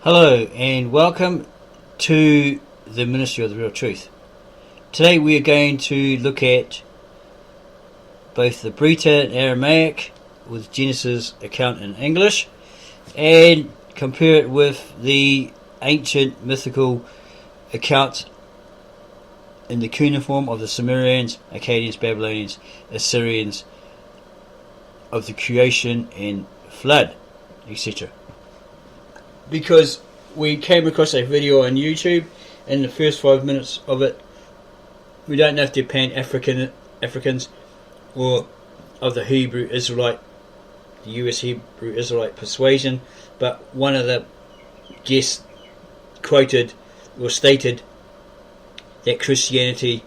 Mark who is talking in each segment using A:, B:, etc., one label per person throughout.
A: Hello and welcome to the Ministry of the Real Truth. Today we are going to look at both the Brita in Aramaic with Genesis account in English and compare it with the ancient mythical account in the cuneiform of the Sumerians, Akkadians, Babylonians, Assyrians of the creation and flood, etc. Because we came across a video on YouTube, and the first 5 minutes of it, we don't know if they're Pan-Africans or of the Hebrew Israelite, the US Hebrew Israelite persuasion, but one of the guests quoted or stated that Christianity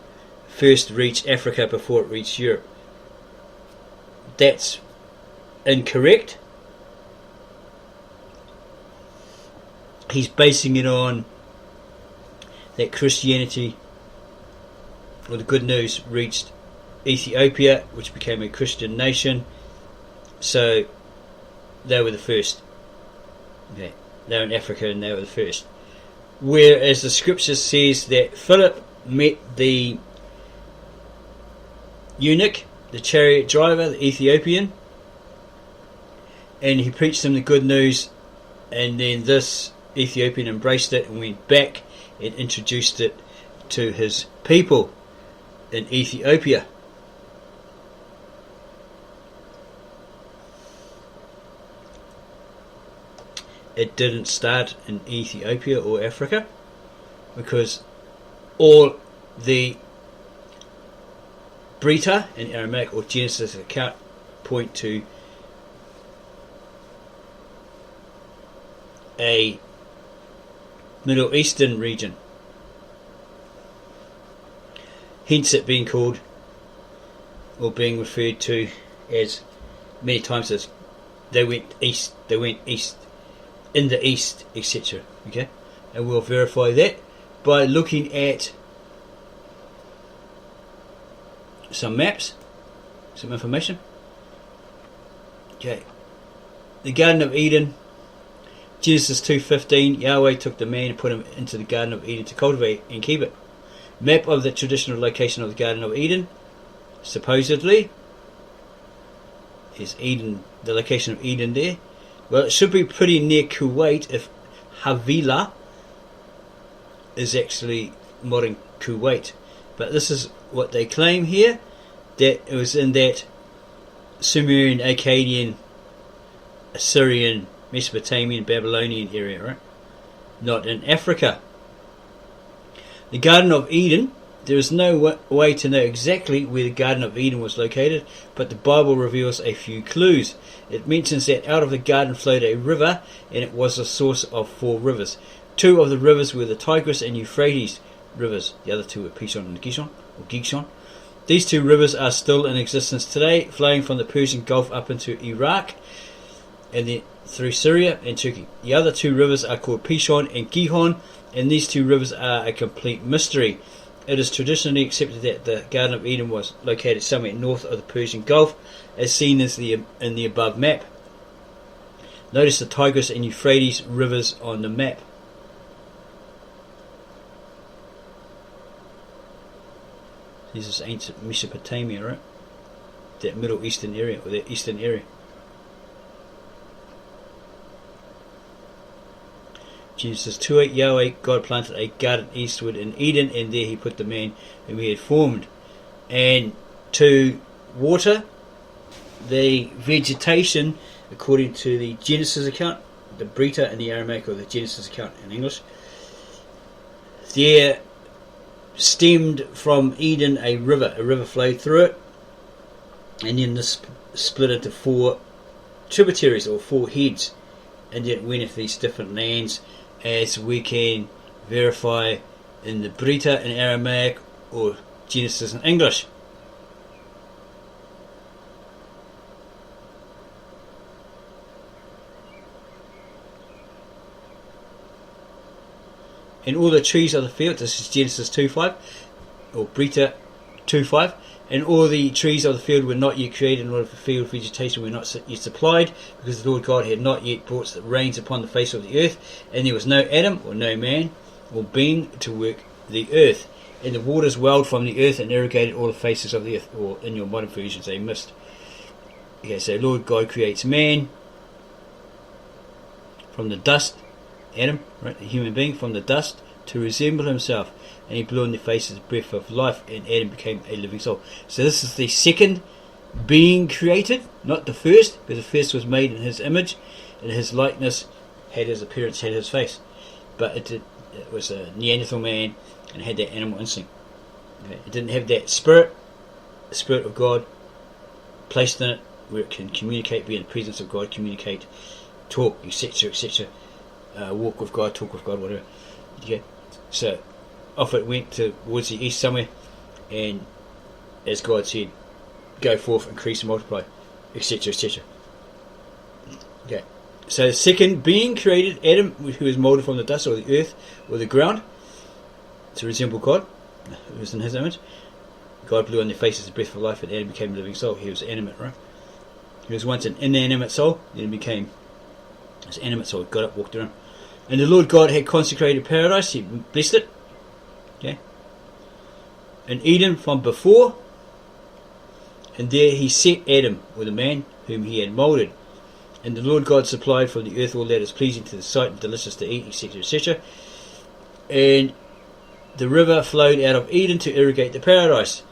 A: first reached Africa before it reached Europe. That's incorrect. He's basing it on that Christianity, or the good news, reached Ethiopia, which became a Christian nation. So they were the first. Okay. They were in Africa and they were the first. Whereas the scripture says that Philip met the eunuch, the chariot driver, the Ethiopian, and he preached him the good news, and then this Ethiopian embraced it and went back and introduced it to his people in Ethiopia. It didn't start in Ethiopia or Africa, because all the Brita in Aramaic or Genesis account point to a Middle Eastern region, hence it being called or being referred to as many times as they went east in the east, etc. Okay, and we'll verify that by looking at some maps, some information. Okay, the Garden of Eden, Genesis 2:15, Yahweh took the man and put him into the Garden of Eden to cultivate and keep it. Map of the traditional location of the Garden of Eden, supposedly, is Eden, the location of Eden there. Well, it should be pretty near Kuwait if Havilah is actually modern Kuwait. But this is what they claim here, that it was in that Sumerian, Akkadian, Assyrian, Mesopotamian, Babylonian area, right? Not in Africa. The Garden of Eden, there is no way to know exactly where the Garden of Eden was located, but the Bible reveals a few clues. It mentions that out of the garden flowed a river, and it was the source of 4 rivers. 2 of the rivers were the Tigris and Euphrates rivers. The other 2 were Pishon and Gishon. These 2 rivers are still in existence today, flowing from the Persian Gulf up into Iraq, and then through Syria and Turkey. The other 2 rivers are called Pishon and Gihon, and these 2 rivers are a complete mystery. It is traditionally accepted that the Garden of Eden was located somewhere north of the Persian Gulf, as seen in the above map. Notice the Tigris and Euphrates rivers on the map. This is ancient Mesopotamia, right? That Middle Eastern area, or that Eastern area. Genesis 2:8, Yahweh, God planted a garden eastward in Eden, and there he put the man whom he had formed. And to water the vegetation, according to the Genesis account, the Brita and the Aramaic, or the Genesis account in English, there stemmed from Eden a river flowed through it, and then this split into 4 tributaries, or 4 heads, and then it went into these different lands, as we can verify in the Brita in Aramaic or Genesis in English. And all the trees of the field, this is Genesis 2:5 or Brita 2:5, And all the trees of the field were not yet created, in order for field vegetation were not yet supplied, because the Lord God had not yet brought the rains upon the face of the earth, and there was no Adam, or no man, or being to work the earth. And the waters welled from the earth and irrigated all the faces of the earth, or in your modern versions, a mist. Okay, so Lord God creates man from the dust, Adam, right, the human being, from the dust, to resemble himself. And he blew in their faces the breath of life, and Adam became a living soul. So this is the second being created, not the first, because the first was made in his image, and his likeness, had his appearance, had his face. But it was a Neanderthal man, and had that animal instinct. Okay. It didn't have that spirit, the Spirit of God, placed in it, where it can communicate, be in the presence of God, communicate, talk, etc., etc., walk with God, talk with God, whatever. Okay. So off it went towards the east somewhere, and as God said, go forth, increase and multiply, etc., etc. Okay. So the second being created, Adam, who was moulded from the dust or the earth or the ground to resemble God, who was in his image. God blew on their faces the breath of life, and Adam became a living soul. He was animate, right? He was once an inanimate soul, then he became this animate soul. Got up, walked around. And the Lord God had consecrated paradise, he blessed it. Okay. In Eden from before, and there he set Adam, or the man whom he had moulded. And the Lord God supplied from the earth all that is pleasing to the sight and delicious to eat, etc., etc. And the river flowed out of Eden to irrigate the paradise.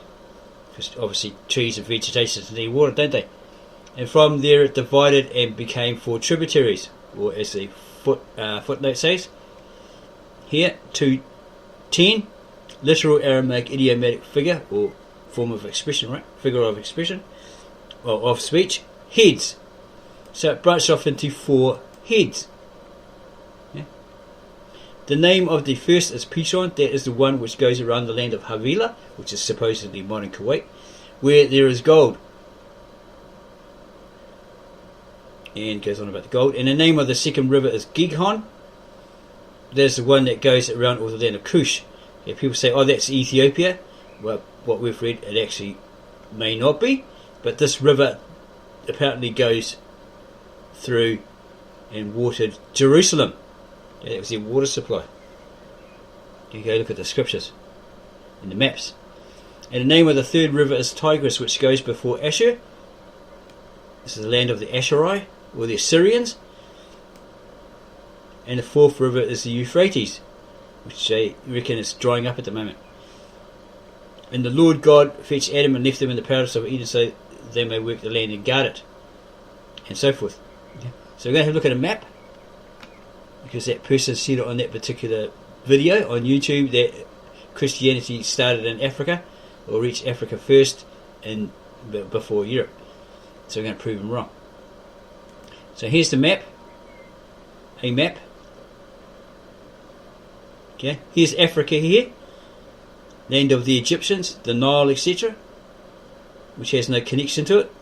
A: Because obviously trees and vegetation need water, don't they? And from there it divided and became 4 tributaries, or as the footnote says here, 2:10, literal Aramaic idiomatic figure, or form of expression, right? Figure of expression, or of speech, heads. So it branched off into 4 heads. Yeah. The name of the first is Pishon. That is the one which goes around the land of Havilah, which is supposedly modern Kuwait, where there is gold. And goes on about the gold. And the name of the second river is Gihon. There's the one that goes around all the land of Cush. Yeah, people say, oh, that's Ethiopia. Well, what we've read, it actually may not be. But this river apparently goes through and watered Jerusalem. Yeah, that was their water supply. You go look at the scriptures and the maps. And the name of the third river is Tigris, which goes before Ashur. This is the land of the Asherai, or the Assyrians. And the fourth river is the Euphrates, which they reckon is drying up at the moment. And the Lord God fetched Adam and left them in the paradise of Eden, so they may work the land and guard it, and so forth. Okay. So we're going to have a look at a map, because that person said on that particular video on YouTube that Christianity started in Africa, or reached Africa first and before Europe. So we're going to prove him wrong. So here's the map. A map. Okay. Here's Africa here. Land of the Egyptians, the Nile, etc., which has no connection to it.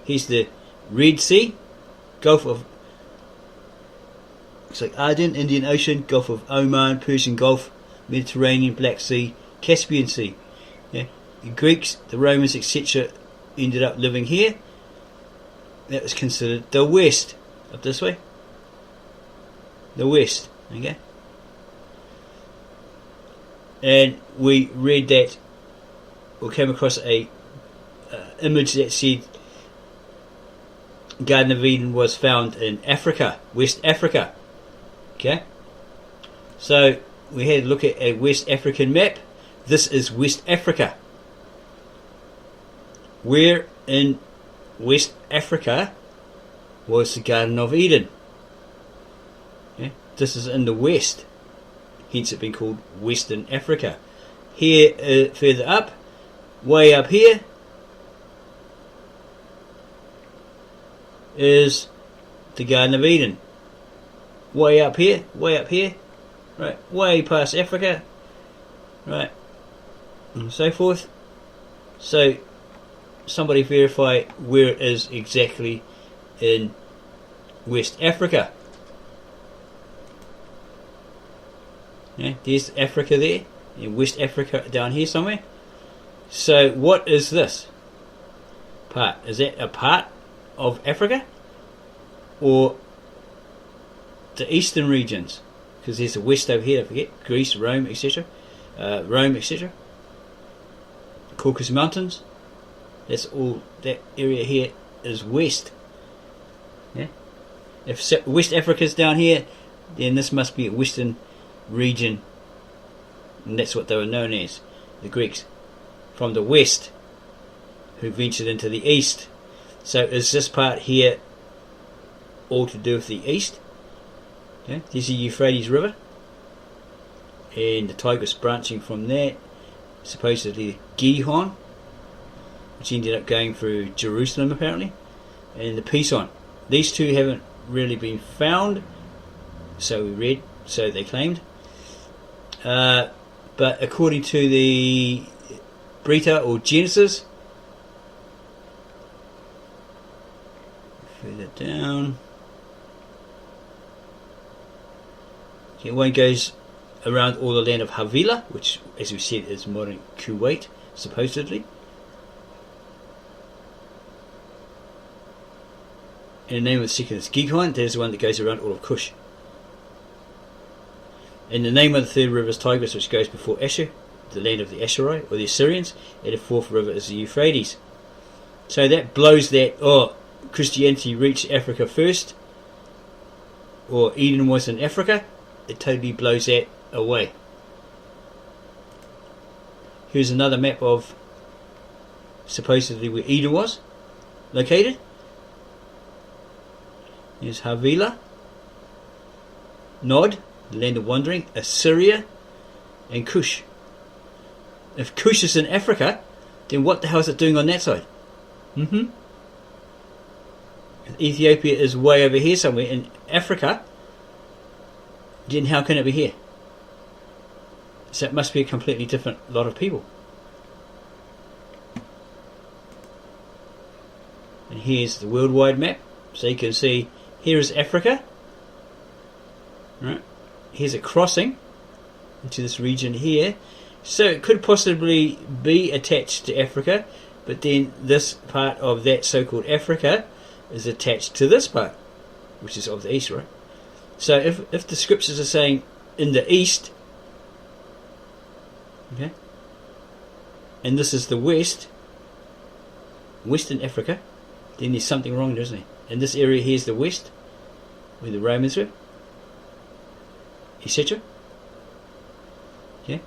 A: Here's the Red Sea, Gulf of, looks like Aden, Indian Ocean, Gulf of Oman, Persian Gulf, Mediterranean, Black Sea, Caspian Sea. Yeah. The Greeks, the Romans, etc., ended up living here. That was considered the West. Up this way. The West. Okay. And we read that, or came across a image that said Garden of Eden was found in Africa, West Africa. Okay. So we had a look at a West African map. This is West Africa. Where in West Africa was the Garden of Eden? Okay. This is in the West. Hence it being called Western Africa. Here, further up, way up here, is the Garden of Eden. Way up here, right, way past Africa, right, and so forth. So, somebody verify where it is exactly in West Africa. Yeah, there's Africa there, in West Africa down here somewhere. So what is this part? Is that a part of Africa or the eastern regions? Because there's the west over here, don't forget, Greece, Rome, etc. Caucasus Mountains, that's all, that area here is west. Yeah. If West Africa's down here, then this must be a western region, and that's what they were known as, the Greeks, from the west, who ventured into the east. So is this part here all to do with the east? Okay. There's the Euphrates River, and the Tigris branching from that, supposedly Gihon, which ended up going through Jerusalem apparently, and the Pison. These two haven't really been found, so we read, so they claimed. But according to the Brita or Genesis, further down, okay, one goes around all the land of Havilah, which, as we said, is modern Kuwait, supposedly. And the name of the second is Gihon. That is the one that goes around all of Cush. And the name of the third river is Tigris, which goes before Ashur, the land of the Ashuri or the Assyrians. And the fourth river is the Euphrates. So that blows that, Christianity reached Africa first, or Eden was in Africa. It totally blows that away. Here's another map of supposedly where Eden was located. Here's Havilah, Nod, the land of wandering, Assyria, and Cush. If Cush is in Africa, then what the hell is it doing on that side? Ethiopia is way over here somewhere in Africa. Then how can it be here? So it must be a completely different lot of people. And here's the worldwide map. So you can see here is Africa. Right. Here's a crossing into this region here. So it could possibly be attached to Africa, but then this part of that so-called Africa is attached to this part, which is of the east, right? So if the scriptures are saying in the east, okay, and this is the west, Western Africa, then there's something wrong there, isn't there? And this area here is the west, where the Romans were, etc. Okay,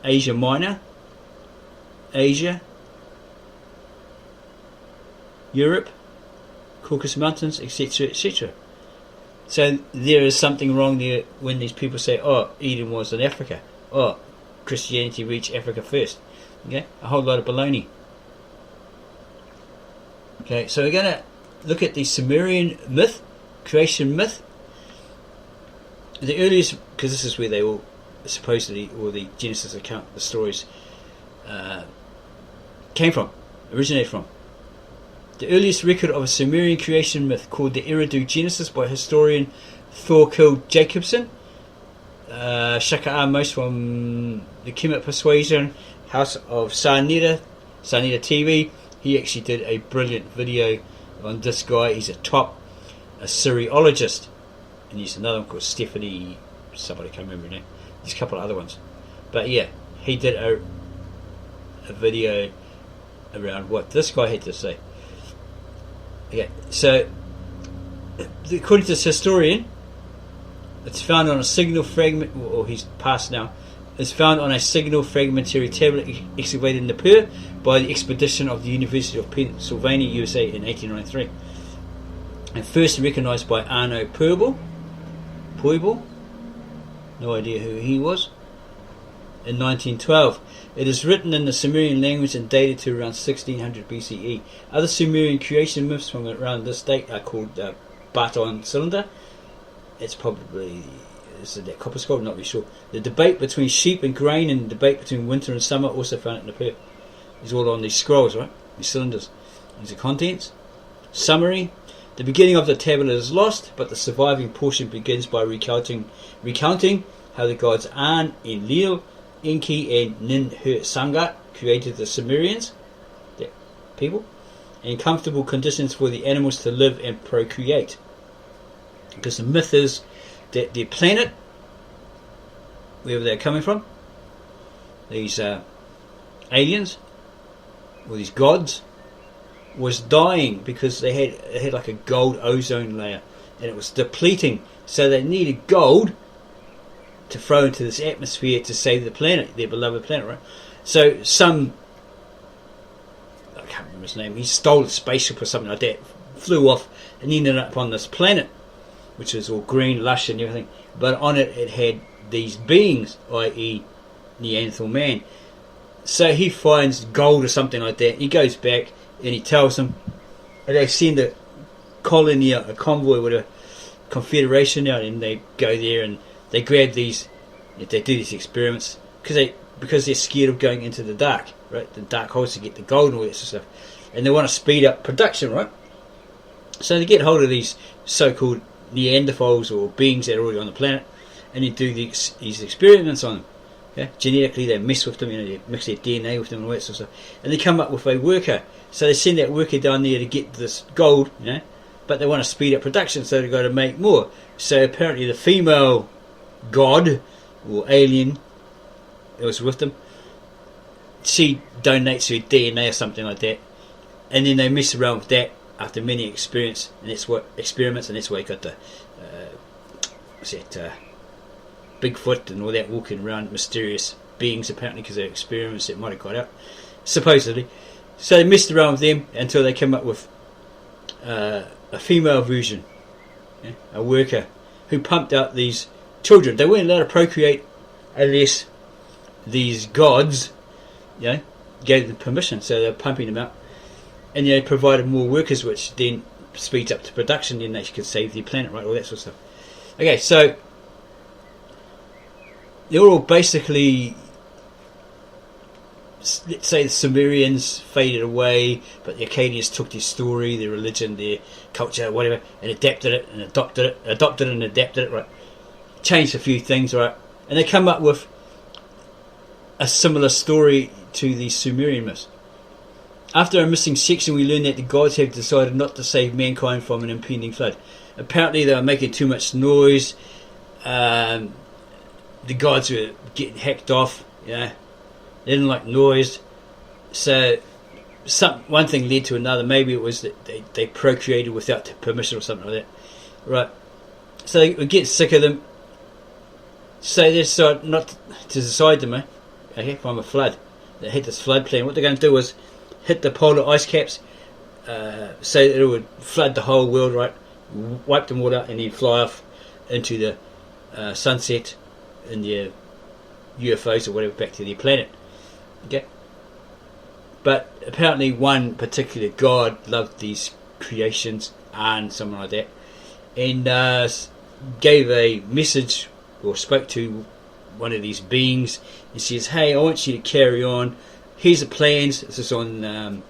A: Asia Minor, Asia, Europe, Caucasus Mountains, etc., etc. So there is something wrong there when these people say, Eden was in Africa. Christianity reached Africa first. Okay, a whole lot of baloney. Okay, so we're going to look at the Sumerian myth, creation myth. The earliest, because this is where they all supposedly, or the Genesis account, the stories came from, originated from. The earliest record of a Sumerian creation myth, called the Eridu Genesis by historian Thorkild Jacobson, Shaka Amos from the Kemet Persuasion, House of Sarnita TV. He actually did a brilliant video on this guy. He's a top Assyriologist. And there's another one called Stephanie, somebody, I can't remember her name. There's a couple of other ones. But yeah, he did a video around what this guy had to say. Okay, so according to this historian, it's found on a signal fragment, or he's passed now, it's found on a signal fragmentary tablet excavated in Nippur by the expedition of the University of Pennsylvania, USA in 1893. And first recognized by Arno Poibel, no idea who he was, in 1912. It is written in the Sumerian language and dated to around 1600 BCE. Other Sumerian creation myths from around this date are called Baton Cylinder. It's probably, is it that copper skull? Not really sure. The debate between sheep and grain and the debate between winter and summer also found in Nippur. It's all on these scrolls, right? These cylinders. These are contents. Summary. The beginning of the tablet is lost, but the surviving portion begins by recounting how the gods An, Enlil, Enki, and Ninhursagga created the Sumerians, the people, and comfortable conditions for the animals to live and procreate. Because the myth is that their planet, wherever they're coming from, these aliens, or these gods, was dying because it had like a gold ozone layer, and it was depleting, so they needed gold to throw into this atmosphere to save the planet, their beloved planet, right? So I can't remember his name, he stole a spaceship or something like that, flew off and ended up on this planet, which was all green, lush and everything, but on it, it had these beings, i.e. Neanderthal man. So he finds gold or something like that, he goes back and he tells them, and they send a colony, a convoy with a confederation out, and they go there and they grab these, they do these experiments because they're scared of going into the dark, right? The dark holes to get the gold and all that sort of stuff, and they want to speed up production, right? So they get hold of these so-called Neanderthals or beings that are already on the planet, and they do these experiments on them. Okay? Genetically, they mess with them, they mix their DNA with them and all that sort of stuff, and they come up with a worker. So they send that worker down there to get this gold, but they want to speed up production, so they've got to make more. So apparently the female god or alien that was with them, she donates her DNA or something like that, and then they mess around with that after many experiments, and that's why you got the Bigfoot and all that walking around, mysterious beings apparently, because they're experiments that might have got out supposedly. So they messed around with them until they came up with a female version, a worker who pumped out these children. They weren't allowed to procreate unless these gods, gave them permission. So they were pumping them out, and they provided more workers, which then speeds up the production. Then they could save the planet, right? All that sort of stuff. Okay, so they're all basically, let's say the Sumerians faded away, but the Akkadians took their story, their religion, their culture, whatever, and adapted it and adopted it and adapted it, right? Changed a few things, right? And they come up with a similar story to the Sumerian myths. After a missing section, we learn that the gods have decided not to save mankind from an impending flood. Apparently they were making too much noise. The gods were getting hacked off, they didn't like noise. So one thing led to another. Maybe it was that they procreated without permission or something like that, right? So they would get sick of them, so they decided not to decide them, from a flood. They hit this flood plan. What they're going to do was hit the polar ice caps, so that it would flood the whole world, right? Wipe them all out, and then fly off into the sunset in their UFOs or whatever back to their planet. Okay. But apparently one particular god loved these creations and something like that, and gave a message or spoke to one of these beings and says, hey, I want you to carry on. Here's the plans. This is on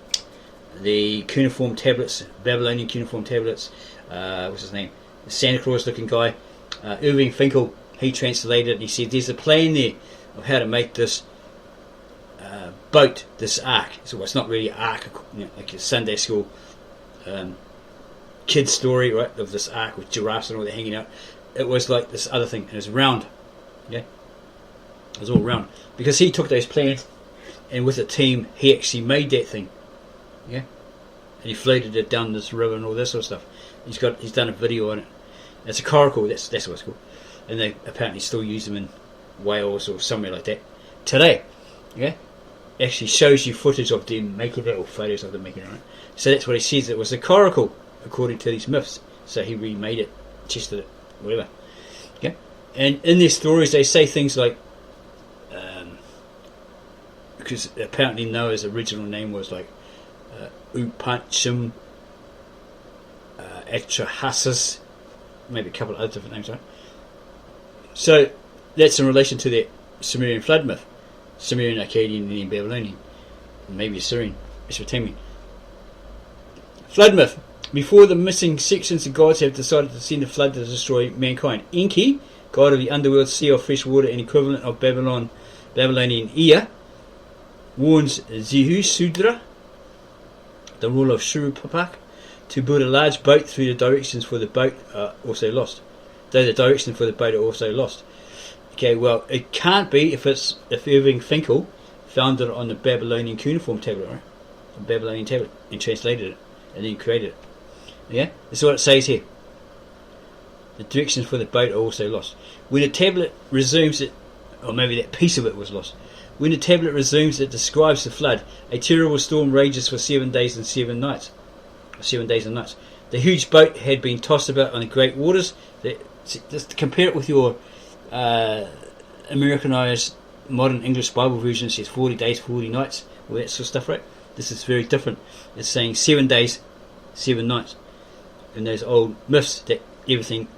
A: the cuneiform tablets, Babylonian cuneiform tablets. What's his name? The Santa Claus looking guy. Irving Finkel, he translated it, and he said there's a plan there of how to make this boat, this ark. So it's not really an ark, like a Sunday school kid's story, right, of this ark with giraffes and all that hanging out. It was like this other thing, and it was round. Yeah, it was all round, because he took those plans, and with a team he actually made that thing. Yeah, and he floated it down this river and all this sort of stuff. He's done a video on it. It's a coracle. That's what it's called, and they apparently still use them in Wales or somewhere like that today. Yeah, actually shows you footage of them making it, or photos of them making it. Right? So that's what he says. It was a coracle according to these myths. So he remade it, tested it, whatever. Okay, and in their stories they say things like, because apparently Noah's original name was like Upanchim Atrahasis, maybe a couple of other different names, right? So that's in relation to that Sumerian flood myth, Sumerian, Akkadian, and then Babylonian, and maybe Assyrian, Mesopotamian. Flood myth. Before the missing sections, the gods have decided to send a flood to destroy mankind. Enki, god of the underworld, sea of fresh water, and equivalent of Babylonian Ea, warns Zihusudra, the ruler of Shurupapak, to build a large boat through the directions for the boat are also lost. Though the directions for the boat are also lost. Okay, well, it can't be if Irving Finkel found it on the Babylonian cuneiform tablet, right? A Babylonian tablet, and translated it, and then created it. Yeah, this is what it says here. The directions for the boat are also lost. When a tablet resumes it, or maybe that piece of it was lost. When the tablet resumes, it describes the flood. A terrible storm rages for 7 days and 7 nights. 7 days and nights. The huge boat had been tossed about on the great waters. Just compare it with your Americanized modern English Bible version. It says 40 days, 40 nights, all that sort of stuff, right? This is very different. It's saying 7 days, 7 nights. And those old myths that everything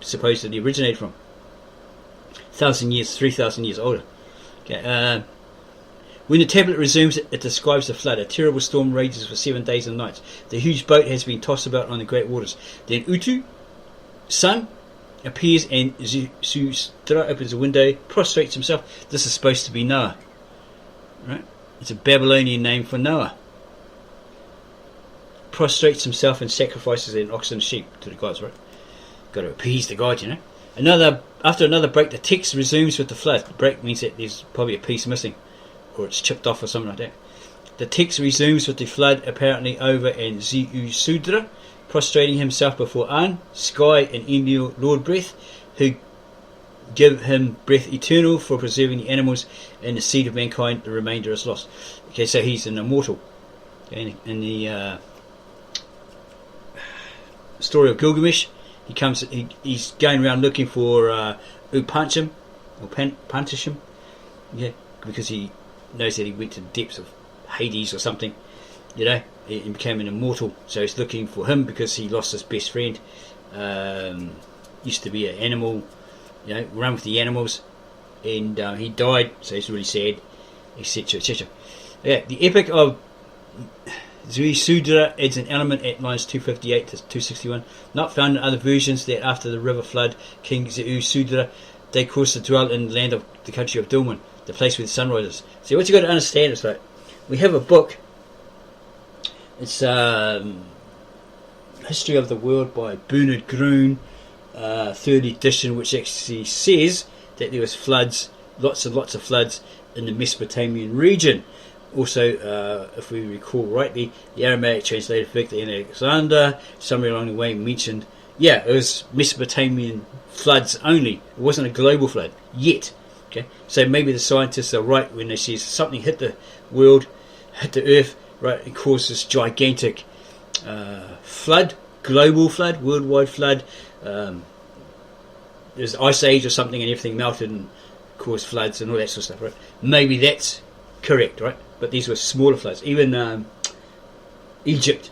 A: supposedly originated from. 1,000 years, 3,000 years older. Okay, when the tablet resumes, it describes the flood. A terrible storm rages for 7 days and nights. The huge boat has been tossed about on the great waters. Then Utu, sun, appears and Zustra opens a window, prostrates himself. This is supposed to be Noah. Right? It's a Babylonian name for Noah. Prostrates himself and sacrifices an ox and sheep to the gods, right? Got to appease the gods, you know. After another break, the text resumes with the flood. The break means that there's probably a piece missing, or it's chipped off or something like that. The text resumes with the flood apparently over and Zeusudra prostrating himself before An, sky and Enlil, Lord breath, who give him breath eternal for preserving the animals and the seed of mankind. The remainder is lost. Okay, so he's an immortal. Okay, in the story of Gilgamesh, he's going around looking for Upancham or Pantasham, yeah, because he knows that he went to the depths of Hades or something, you know, and became an immortal. So he's looking for him because he lost his best friend. Used to be an animal, you know, run with the animals, and he died. So he's really sad, etc., etc. Yeah, the epic of Zeusudra adds an element at lines 258 to 261, not found in other versions, that after the river flood, King Zeusudra, they caused to dwell in the land of the country of Dulman, the place where the sun rises. So what you got to understand is, like, we have a book. It's History of the World by Bernard Grun, 3rd edition, which actually says that there was floods, lots and lots of floods in the Mesopotamian region. Also, if we recall rightly, the Aramaic translator Victor and Alexander, somewhere along the way, mentioned, yeah, it was Mesopotamian floods only. It wasn't a global flood yet. Okay, so maybe the scientists are right when they say something hit the world, hit the earth, right, and caused this gigantic flood, global flood, worldwide flood. There's ice age or something, and everything melted and caused floods and all that sort of stuff, right? Maybe that's correct, right? But these were smaller floods. Even Egypt,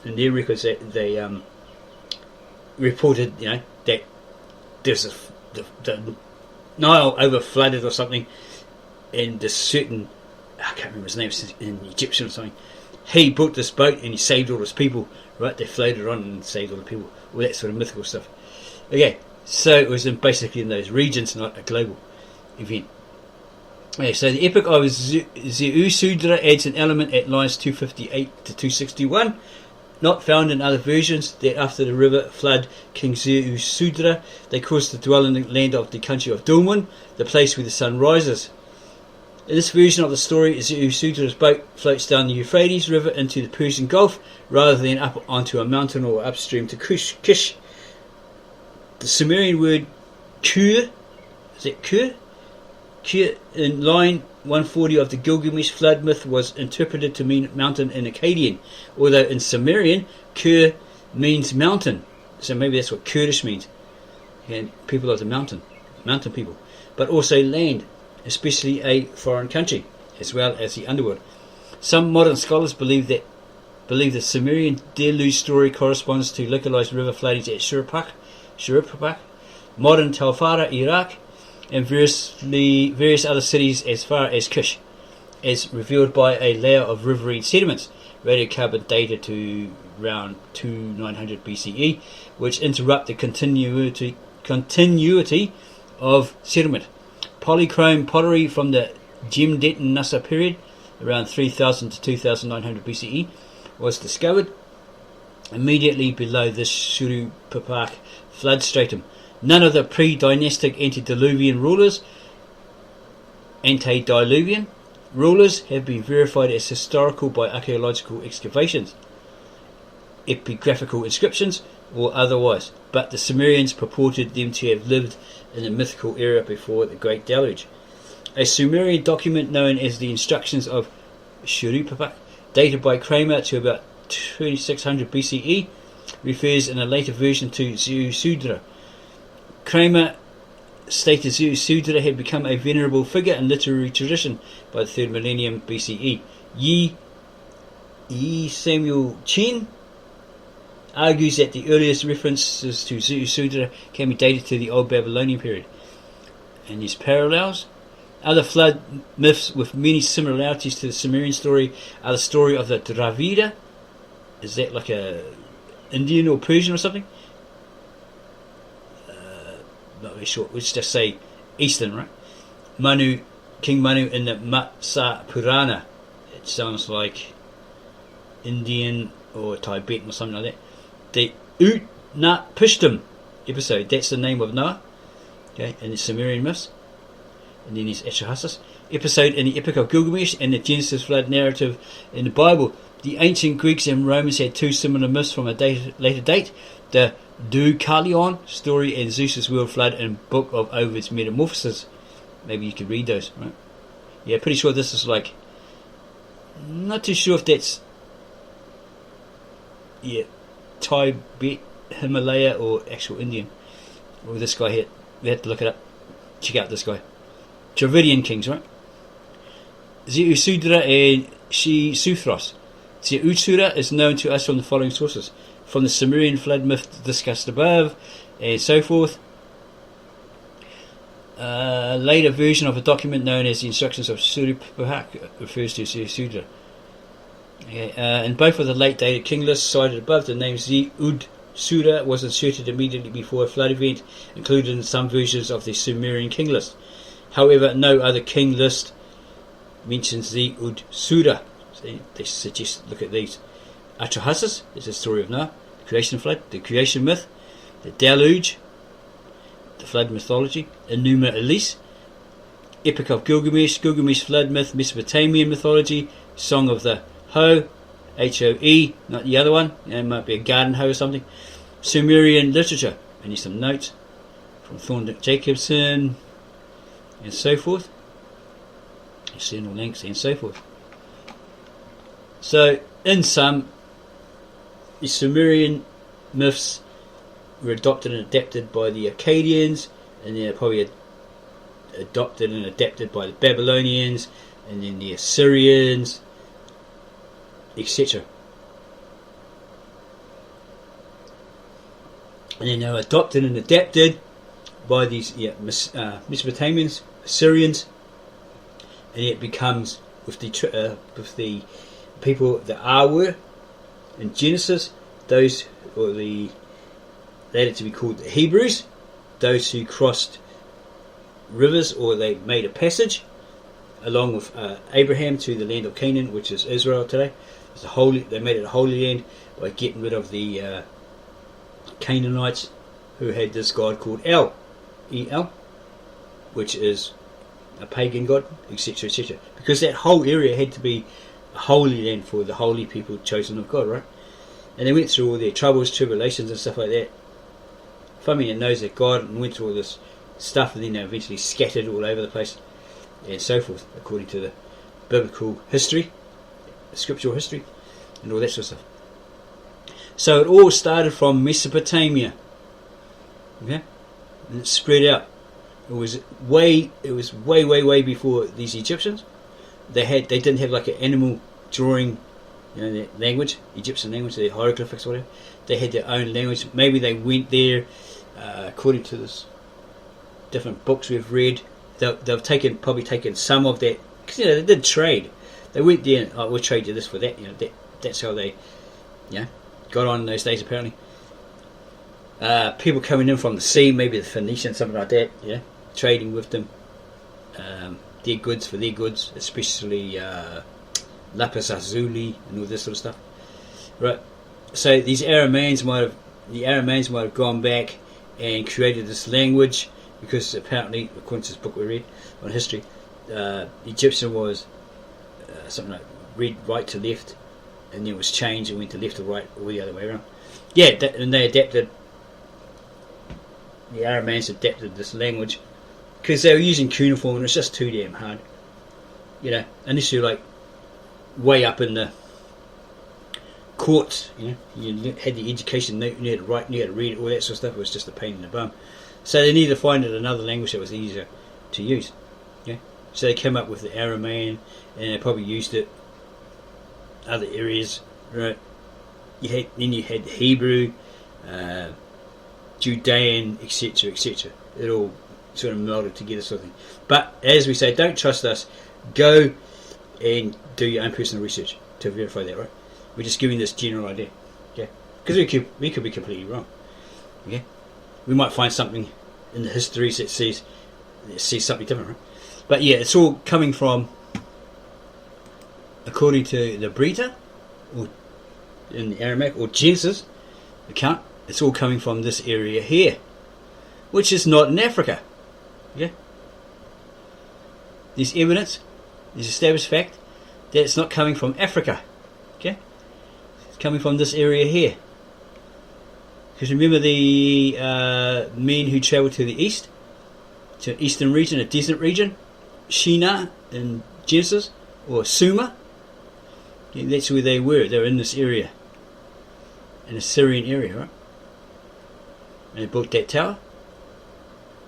A: in their records, they reported, you know, that there's the Nile over flooded or something, and this certain, I can't remember his name, in Egyptian or something, he built this boat and he saved all his people, right? They floated on and saved all the people, all that sort of mythical stuff. Okay, so it was basically in those regions, not a global event. Okay, so the epic of Zeusudra adds an element at lines 258 to 261, not found in other versions, that after the river flood, King Zeusudra, they caused to dwell in the land of the country of Dulman, the place where the sun rises. In this version of the story, Zeusudra's boat floats down the Euphrates River into the Persian Gulf, rather than up onto a mountain or upstream to Kish. The Sumerian word Kur, is it Kur? Kur, in line 140 of the Gilgamesh flood myth, was interpreted to mean mountain in Akkadian, although in Sumerian, Kur means mountain. So maybe that's what Kurdish means. And people of the mountain people. But also land, especially a foreign country, as well as the underworld. Some modern scholars believe the Sumerian deluge story corresponds to localized river floodings at Shuruppak, modern Talfara, Iraq, and various other cities as far as Kish, as revealed by a layer of riverine sediments, radiocarbon dated to around 2900 BCE, which interrupt the continuity of settlement. Polychrome pottery from the Jimdet Nasa period, around 3000 to 2900 BCE, was discovered immediately below the Shuru-Papak flood stratum. None of the pre-dynastic antediluvian rulers have been verified as historical by archaeological excavations, epigraphical inscriptions, or otherwise, but the Sumerians purported them to have lived in a mythical era before the Great Deluge. A Sumerian document known as the Instructions of Shuru-Papak, dated by Kramer to about 2600 BCE, refers in a later version to Zeusudra. Kramer stated Zeusudra had become a venerable figure in literary tradition by the 3rd millennium BCE. Yi Samuel Chen argues that the earliest references to Zeusudra can be dated to the Old Babylonian period. And these parallels. Other flood myths with many similarities to the Sumerian story are the story of the Dravida. Is that like a Indian or Persian or something? Not very sure. Let's just say Eastern, right? King Manu in the Matsa Purana. It sounds like Indian or Tibetan or something like that. The Ut-Nat-Pishtim episode. That's the name of Noah. Okay, in the Sumerian myths. And then there's Atrahasis episode in the Epic of Gilgamesh and the Genesis flood narrative in the Bible. The ancient Greeks and Romans had two similar myths from a later date: the Deucalion story and Zeus's world flood in Book of Ovid's Metamorphoses. Maybe you could read those, right? Yeah, pretty sure this is like, not too sure if that's Tibet, Himalaya, or actual Indian. Or this guy here. We have to look it up. Check out this guy. Dravidian kings, right? Zeusudra and Shi-Suthros. Zeusudra is known to us from the following sources: from the Sumerian flood myth discussed above, and so forth. A later version of a document known as the Instructions of Shuru-Papak refers to Zeusudra. Okay, in both of the late dated king lists cited above, the name Zeusudra was inserted immediately before a flood event, included in some versions of the Sumerian king list. However, no other king list mentions Zeusudra. So they suggest look at these. Atrahasis is the story of Noah, the creation flood, the creation myth, the deluge, the flood mythology, Enuma Elish, Epic of Gilgamesh, Gilgamesh flood myth, Mesopotamian mythology, Song of the Hoe, Hoe, not the other one, it might be a garden hoe or something, Sumerian literature. I need some notes from Thorndike Jacobson, and so forth, external links, and so forth. So, in sum, the Sumerian myths were adopted and adapted by the Akkadians, and they're probably adopted and adapted by the Babylonians, and then the Assyrians, etc. And then they were adopted and adapted by these Mesopotamians, Assyrians, and it becomes with the people that were in Genesis, those or the later to be called the Hebrews, those who crossed rivers or they made a passage along with Abraham to the land of Canaan, which is Israel today. They made it a holy land by getting rid of the Canaanites who had this god called El, which is a pagan god, etc., etc. Because that whole area had to be a holy land for the holy people chosen of God, right? And they went through all their troubles, tribulations, and stuff like that. Family knows that God went through all this stuff, and then they eventually scattered all over the place, and so forth, according to the biblical history, the scriptural history, and all that sort of stuff. So it all started from Mesopotamia, okay, and it spread out. It was way before these Egyptians. They didn't have like an animal drawing, their language, Egyptian language, their hieroglyphics, or whatever. They had their own language. Maybe they went there, according to this different books we've read. They've probably taken some of that, because they did trade. They went there and we'll trade you this for that. That's how they, got on in those days apparently. People coming in from the sea, maybe the Phoenicians, something like that. Trading with them. their goods for their goods, especially lapis lazuli and all this sort of stuff. Right. So these Aramaeans might have gone back and created this language, because apparently, according to this book we read on history, Egyptian was something like read right to left, and then it was changed and went to left to right, or the other way around. Yeah, and they adapted. The Aramaeans adapted this language because they were using cuneiform, and it's just too damn hard. You know, unless you're like way up in the courts, you know, you had the education, you had to write, you had to read, all that sort of stuff. It was just a pain in the bum. So they needed to find another language that was easier to use. Yeah, so they came up with the Aramaean, and they probably used it other areas, right? Then you had Hebrew, Judean, etc., etc. It all sort of melded together, sort of thing. But as we say, don't trust us. Go and do your own personal research to verify that, right? We're just giving this general idea, okay? Because we could be completely wrong, okay? We might find something in the histories that says something different, right? But yeah, it's all coming from, according to the Brita, or in the Aramaic, or Genesis account, it's all coming from this area here, which is not in Africa. Okay? There's evidence, there's established fact that it's not coming from Africa. Okay? It's coming from this area here. Because remember the men who travelled to the east, to the eastern region, a desert region, Shinar in Genesis, or Sumer. Yeah, that's where they were. They were in this area, in the Syrian area, right? And they built that tower,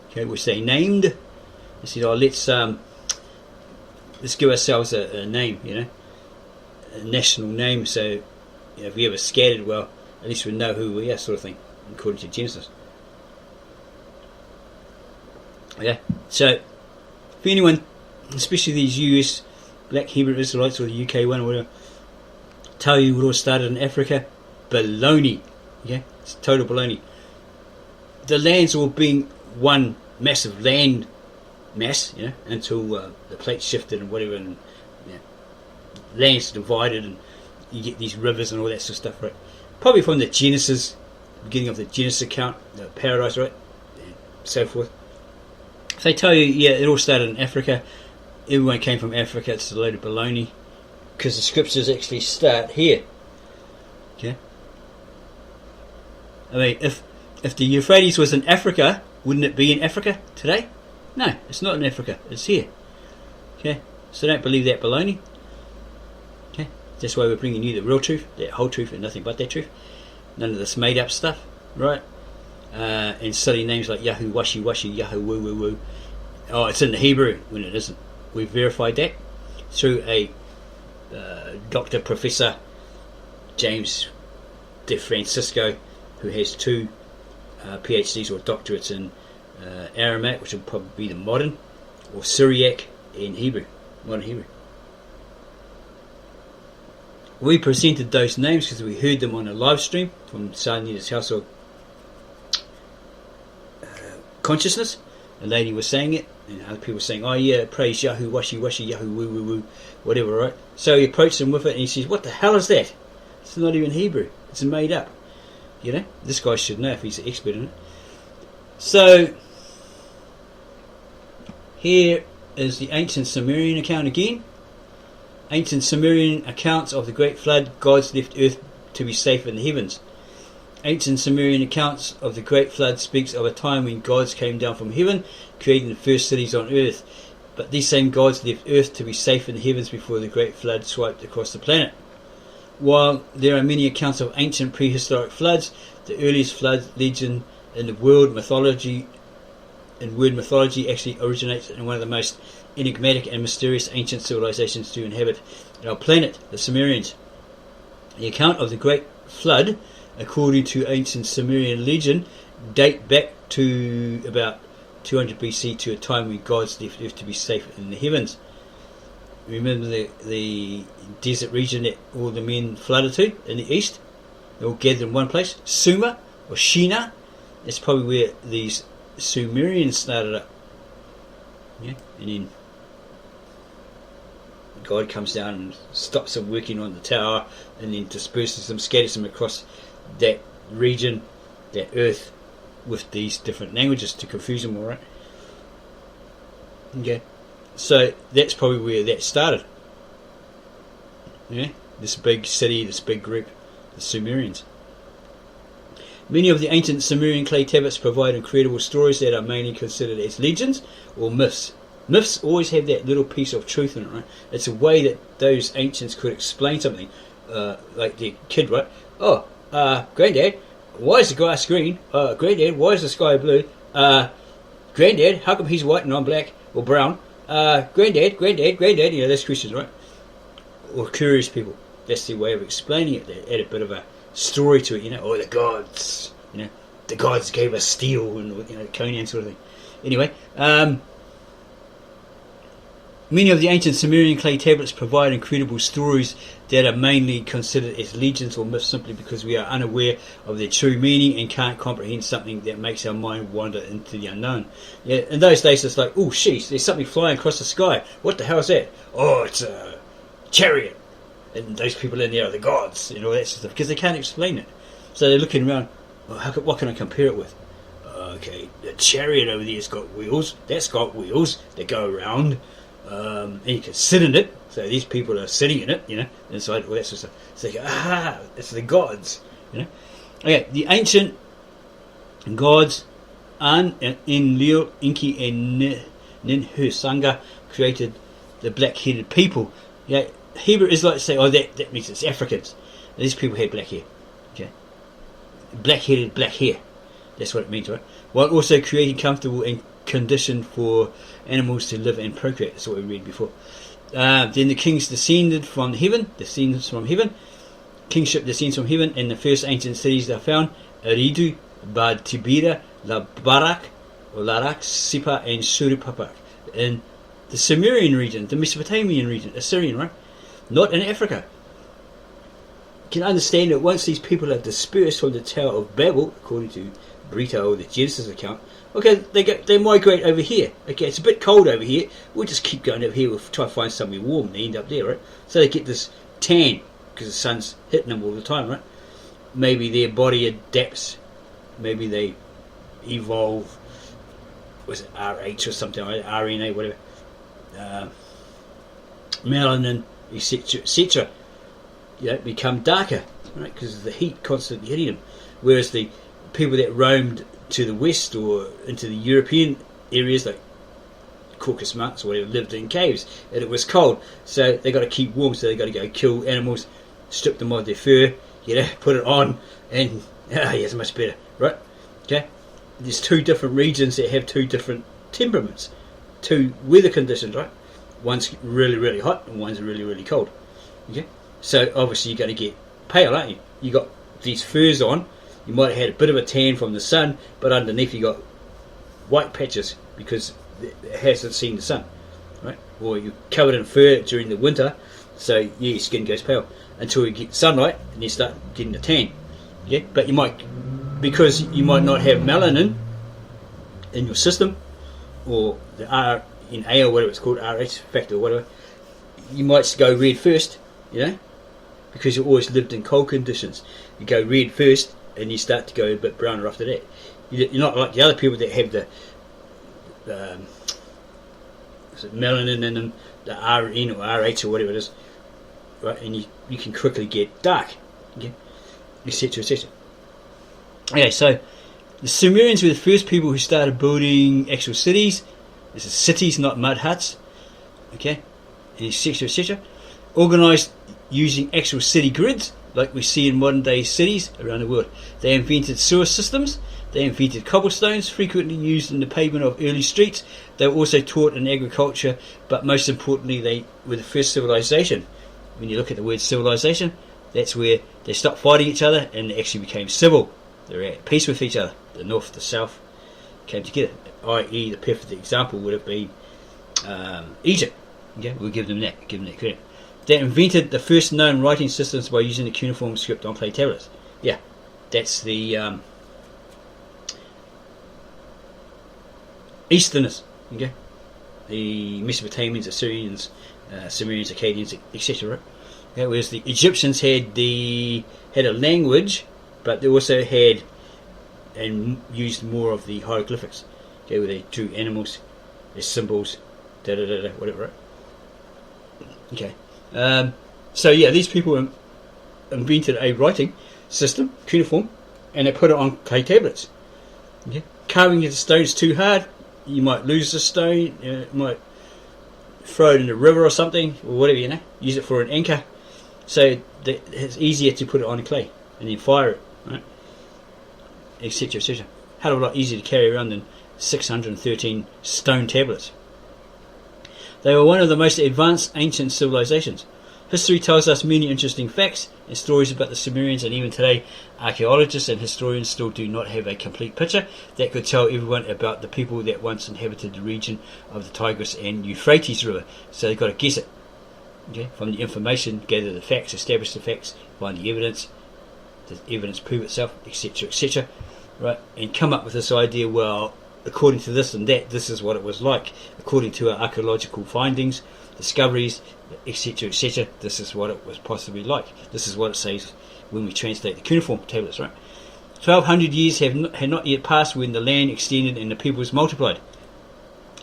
A: okay, which they named. They said, "Oh, let's give ourselves a name, you know, a national name. So, you know, if we ever scattered, well, at least we know who we are," sort of thing, according to Genesis. Okay, so if anyone, especially these US Black Hebrew Israelites or the UK one or whatever, tell you it all started in Africa, baloney. Okay, it's total baloney. The land's all being one massive land mass, you know, until the plates shifted and whatever, and you know, land's divided, and you get these rivers and all that sort of stuff, right? Probably from the Genesis, beginning of the Genesis account, the paradise, right, and so forth. If they tell you, yeah, it all started in Africa, everyone came from Africa, it's a load of baloney, because the scriptures actually start here. Okay. I mean, if the Euphrates was in Africa, wouldn't it be in Africa today? No, it's not in Africa, it's here. Okay, so don't believe that baloney. Okay, that's why we're bringing you the real truth, the whole truth, and nothing but that truth. None of this made up stuff, right? And silly names like Yahoo Washi Washi, Yahoo Woo Woo Woo. Oh, it's in the Hebrew when it isn't. We've verified that through a Dr. Professor James De Francisco, who has 2 PhDs or doctorates in Aramaic, which will probably be the modern, or Syriac in Hebrew, modern Hebrew. We presented those names because we heard them on a live stream from Sarnita's Household Consciousness. A lady was saying it, and other people were saying, "Oh yeah, praise Yahoo Washi Washi, Yahoo Woo Woo Woo," whatever, right? So he approached him with it, and he says, "What the hell is that? It's not even Hebrew. It's made up." You know, this guy should know if he's an expert in it. So here is the ancient Sumerian account again. Ancient Sumerian accounts of the Great Flood, gods left earth to be safe in the heavens. Ancient Sumerian accounts of the Great Flood speaks of a time when gods came down from heaven, creating the first cities on earth. But these same gods left earth to be safe in the heavens before the Great Flood swiped across the planet. While there are many accounts of ancient prehistoric floods, the earliest flood legend in the world mythology actually originates in one of the most enigmatic and mysterious ancient civilizations to inhabit our planet, the Sumerians. The account of the Great Flood, according to ancient Sumerian legend, date back to about 200 BC, to a time when gods left earth to be safe in the heavens. Remember the desert region that all the men flooded to in the east? They all gathered in one place, Sumer or Shinar. That's probably where these Sumerians started up. Yeah, and then God comes down and stops them working on the tower, and then disperses them, scatters them across that region, that earth, with these different languages to confuse them all, right? Okay, so that's probably where that started. Yeah, this big city, this big group, the Sumerians. Many of the ancient Sumerian clay tablets provide incredible stories that are mainly considered as legends or myths. Myths always have that little piece of truth in it, right? It's a way that those ancients could explain something, like their kid, right? Oh, Granddad, why is the grass green? Granddad, why is the sky blue? Granddad, how come he's white and I'm black or brown? Granddad, you know, those questions, right? Or curious people. That's their way of explaining it. They add a bit of a story to it, you know. Or the gods, you know, the gods gave us steel, and, you know, Conan sort of thing. Anyway, many of the ancient Sumerian clay tablets provide incredible stories that are mainly considered as legends or myths simply because we are unaware of their true meaning and can't comprehend something that makes our mind wander into the unknown. Yeah, in those days it's like, oh sheesh, there's something flying across the sky. What the hell is that? Oh, it's a chariot. And those people in there are the gods and all that sort of stuff, because they can't explain it. So they're looking around, well, what can I compare it with? Okay, the chariot over there's got wheels, that's got wheels that go around, and you can sit in it, so these people are sitting in it, you know, inside all that sort of stuff. So you go, it's the gods, you know. Okay, the ancient gods An, Enlil, Inki and Ninhursanga created the black-headed people. Yeah, Hebrew Israelites say, oh, that means it's Africans. These people had black hair. Okay, black-headed, black hair. That's what it means, right? While also creating comfortable and condition for animals to live and procreate. That's what we read before. Then the kings descended from heaven. Kingship descends from heaven, and the first ancient cities are found: Eridu, Bad Tibira, Labarak, or Larak, Sipa, and Suripapak. In the Sumerian region, the Mesopotamian region, Assyrian, right? Not in Africa. You can understand that once these people are dispersed from the Tower of Babel, according to Brito or the Genesis account, okay, they migrate over here. Okay, it's a bit cold over here. We'll just keep going over here. We'll try to find somewhere warm. And they end up there, right? So they get this tan because the sun's hitting them all the time, right? Maybe their body adapts. Maybe they evolve. Was it RH or something? RNA, whatever. Melanin, etc. You know, become darker, right? Because of the heat constantly hitting them. Whereas the people that roamed to the west or into the European areas like Caucasus monks or whatever lived in caves and it was cold, so they got to keep warm, so they got to go kill animals, strip them of their fur, you know, put it on, and it's much better, right? Okay, there's two different regions that have two different temperaments, two weather conditions, right? One's really, really hot and one's really, really cold. Okay, so obviously you're going to get pale, aren't you? You got these furs on. You might have had a bit of a tan from the sun, but underneath you got white patches because it hasn't seen the sun, right? Or you're covered in fur during the winter, so your skin goes pale until you get sunlight and you start getting a tan. Yeah, but you might, because you might not have melanin in your system, or the RNA or whatever it's called, RH factor or whatever, you might go red first, you know, because you always lived in cold conditions. You go red first, and you start to go a bit browner after that. You're not like the other people that have the melanin in them, the RN or RH or whatever it is, right? And you can quickly get dark, okay, etc., etc. Okay, so the Sumerians were the first people who started building actual cities. This is cities, not mud huts, okay, etc., etc. Organised using actual city grids, like we see in modern day cities around the world. They invented sewer systems. They invented cobblestones, frequently used in the pavement of early streets. They were also taught in agriculture, but most importantly, they were the first civilization. When you look at the word civilization, that's where they stopped fighting each other and they actually became civil. They were at peace with each other. The north, the south came together. I.e., the perfect example would have been Egypt. Okay, we'll give them that credit. They invented the first known writing systems by using the cuneiform script on clay tablets. Yeah, that's the Easterners. Okay, the Mesopotamians, Assyrians, Sumerians, Akkadians, etc. Right? Okay, whereas the Egyptians had a language, but they also had and used more of the hieroglyphics. Okay, where they drew animals, their symbols, whatever. Right? Okay. So yeah, these people invented a writing system, cuneiform, and they put it on clay tablets. Okay. Carving the stones too hard, you might lose the stone. You might throw it in a river or something, or whatever. Use it for an anchor. So it's easier to put it on clay and then fire it, right? Etc. etc. Hell of a lot easier to carry around than 613 stone tablets. They were one of the most advanced ancient civilizations. History tells us many interesting facts and stories about the Sumerians, and even today archaeologists and historians still do not have a complete picture that could tell everyone about the people that once inhabited the region of the Tigris and Euphrates River. So they've got to guess it. Okay? From the information, gather the facts, establish the facts, find the evidence prove itself, etc., etc. Right? And come up with this idea, well, according to this and that, this is what it was like. According to our archaeological findings, discoveries, etc., etc., this is what it was possibly like. This is what it says when we translate the cuneiform tablets, right? 1200 years had not yet passed when the land extended and the peoples multiplied.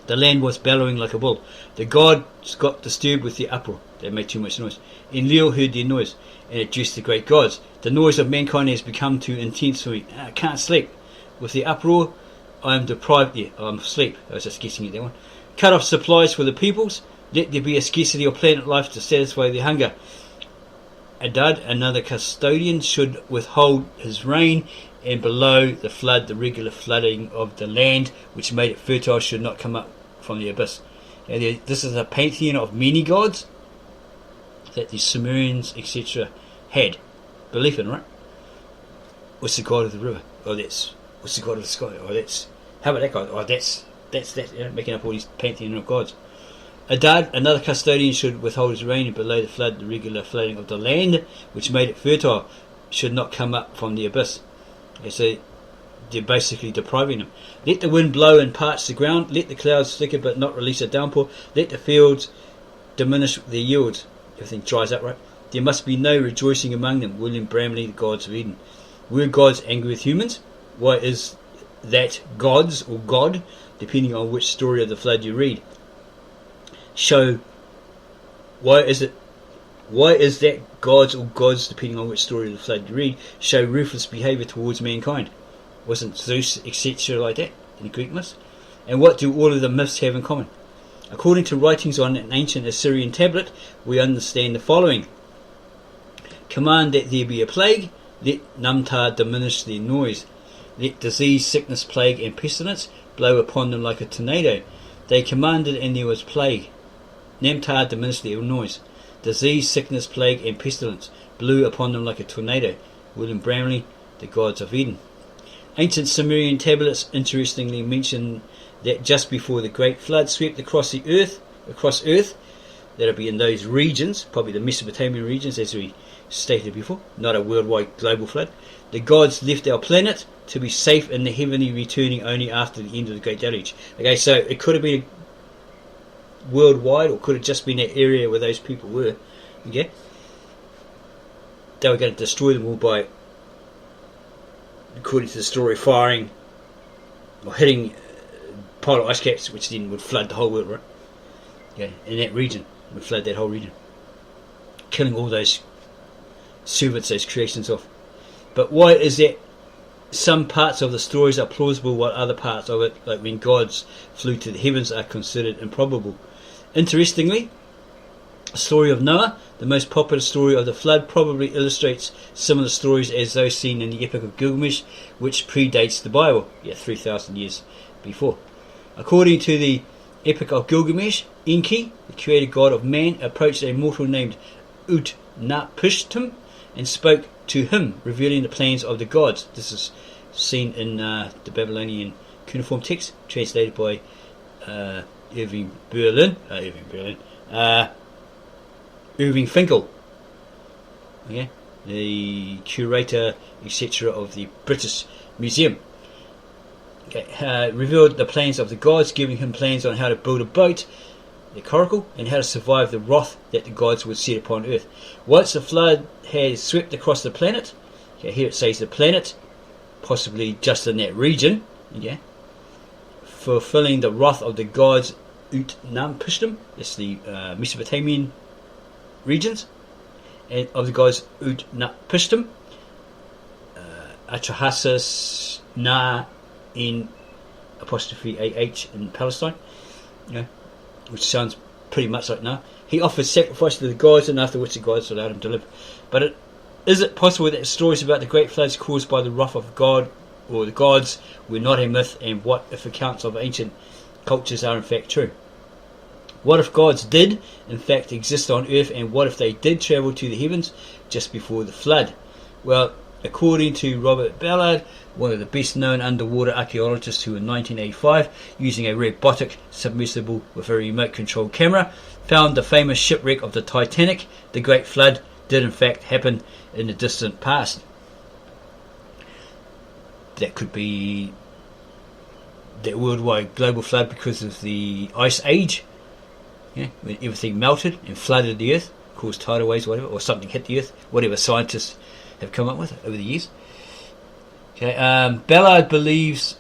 A: The land was bellowing like a bull. The gods got disturbed with the uproar. They made too much noise. Enlil heard their noise and addressed the great gods. The noise of mankind has become too intense for me. I can't sleep. With the uproar, I am deprived. Yeah, I'm asleep. I was just guessing at that one. Cut off supplies for the peoples. Let there be a scarcity of planet life to satisfy their hunger. Adad, another custodian, should withhold his rain, and below the flood, the regular flooding of the land, which made it fertile, should not come up from the abyss. Now, this is a pantheon of many gods that the Sumerians, etc., had belief in, right? What's the god of the river? Oh, what's the god of the sky? Oh, how about that god? Oh, that's that. Making up all these pantheon of gods. Adad, another custodian, should withhold his rain, and below the flood, the regular flooding of the land, which made it fertile, should not come up from the abyss. Okay, so they're basically depriving them. Let the wind blow and parch the ground. Let the clouds thicken but not release a downpour. Let the fields diminish their yields. Everything dries up, right? There must be no rejoicing among them. William Bramley, The Gods of Eden. Were gods angry with humans? Why is that gods or God, depending on which story of the flood you read? Why is that gods or gods, depending on which story of the flood you read, show ruthless behaviour towards mankind? Wasn't Zeus, etc., like that in the Greek myths? And what do all of the myths have in common? According to writings on an ancient Assyrian tablet, we understand the following. Command that there be a plague, let Namtar diminish their noise. Let disease, sickness, plague, and pestilence blow upon them like a tornado. They commanded, and there was plague. Namtar diminished their noise. Disease, sickness, plague, and pestilence blew upon them like a tornado. William Bramley, The Gods of Eden. Ancient Sumerian tablets interestingly mention that just before the Great Flood swept across Earth, that'll be in those regions, probably the Mesopotamian regions, as we stated before, not a worldwide global flood. The gods left our planet to be safe in the heavenly, returning only after the end of the Great Deluge. Okay, so it could have been worldwide, or could have just been that area where those people were. Okay, they were going to destroy them all by, according to the story, firing or hitting polar ice caps, which then would flood the whole world, right? Yeah, in that region, would flood that whole region, killing all those servants, those creations off. But why is that some parts of the stories are plausible while other parts of it, like when gods flew to the heavens, are considered improbable? Interestingly, the story of Noah, the most popular story of the flood, probably illustrates similar stories as those seen in the Epic of Gilgamesh, which predates the Bible, 3,000 years before. According to the Epic of Gilgamesh, Enki, the creator god of man, approached a mortal named Utnapishtim and spoke to him, revealing the plans of the gods. This is seen in the Babylonian cuneiform text, translated by Irving Finkel, okay, the curator, etc., of the British Museum. Okay, revealed the plans of the gods, giving him plans on how to build a boat, the coracle, and how to survive the wrath that the gods would set upon earth. Once the flood had swept across the planet, okay, here it says the planet, possibly just in that region, okay, fulfilling the wrath of the gods Ut-Nam-Pishtim, that's the Mesopotamian regions, and of the gods Ut-Nam-Pishtim, Atrahasis Na in apostrophe AH in Palestine, which sounds pretty much like Na. He offered sacrifice to the gods, and after which the gods allowed him to live. But is it possible that stories about the great floods caused by the wrath of God or the gods were not a myth, and what if accounts of ancient cultures are in fact true? What if gods did in fact exist on earth, and what if they did travel to the heavens just before the flood? Well, according to Robert Ballard, one of the best known underwater archaeologists, who in 1985, using a robotic submersible with a remote controlled camera, found the famous shipwreck of the Titanic, the Great Flood did in fact happen in the distant past. That could be that worldwide global flood because of the ice age, when everything melted and flooded the earth, caused tidal waves, whatever, or something hit the earth, whatever scientists have come up with over the years. Okay, Ballard believes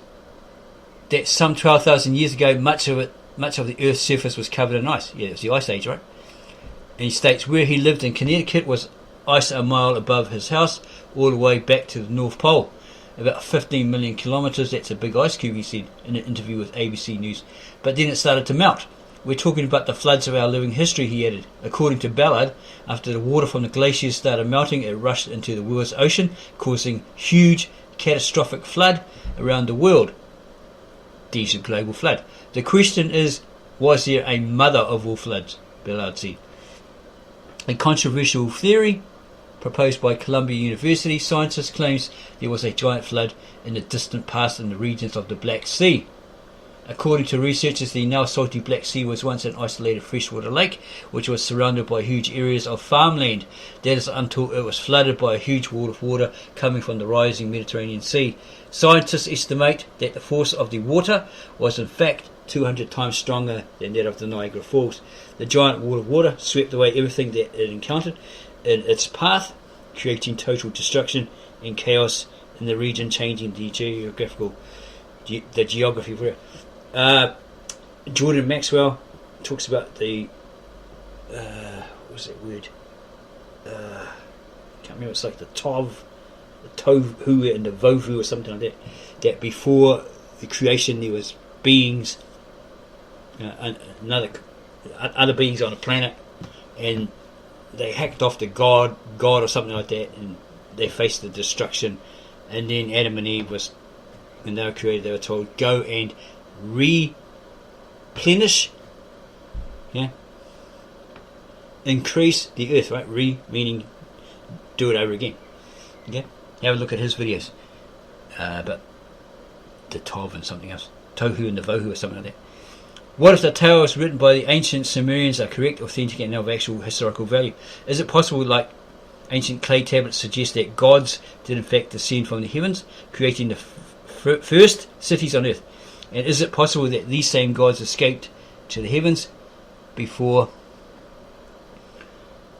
A: that some 12,000 years ago, much of the Earth's surface was covered in ice. Yeah, it was the Ice Age, right? And he states where he lived in Connecticut was ice a mile above his house, all the way back to the North Pole, about 15 million kilometres. That's a big ice cube, he said in an interview with ABC News. But then it started to melt. We're talking about the floods of our living history, he added. According to Ballard, after the water from the glaciers started melting, it rushed into the world's ocean, causing huge, catastrophic flood around the world. There's a global flood. The question is, was there a mother of all floods? Ballard said. A controversial theory proposed by Columbia University scientists claims there was a giant flood in the distant past in the regions of the Black Sea. According to researchers, the now salty Black Sea was once an isolated freshwater lake, which was surrounded by huge areas of farmland. That is until it was flooded by a huge wall of water coming from the rising Mediterranean Sea. Scientists estimate that the force of the water was in fact 200 times stronger than that of the Niagara Falls. The giant wall of water swept away everything that it encountered in its path, creating total destruction and chaos in the region, changing the geography of it. Jordan Maxwell talks about the what was that word? Can't remember. It's like the tohu and the vovu or something like that. That before the creation there was beings, other beings on the planet, and they hacked off the god or something like that, and they faced the destruction. And then Adam and Eve when they were created, they were told, go and replenish, increase the earth, right? Meaning do it over again. Okay, have a look at his videos about the Tov and something else, Tohu and the Vohu or something like that. What if the tales written by the ancient Sumerians are correct, authentic, and of actual historical value? Is it possible, like ancient clay tablets suggest, that gods did in fact descend from the heavens, creating the first cities on earth? And is it possible that these same gods escaped to the heavens before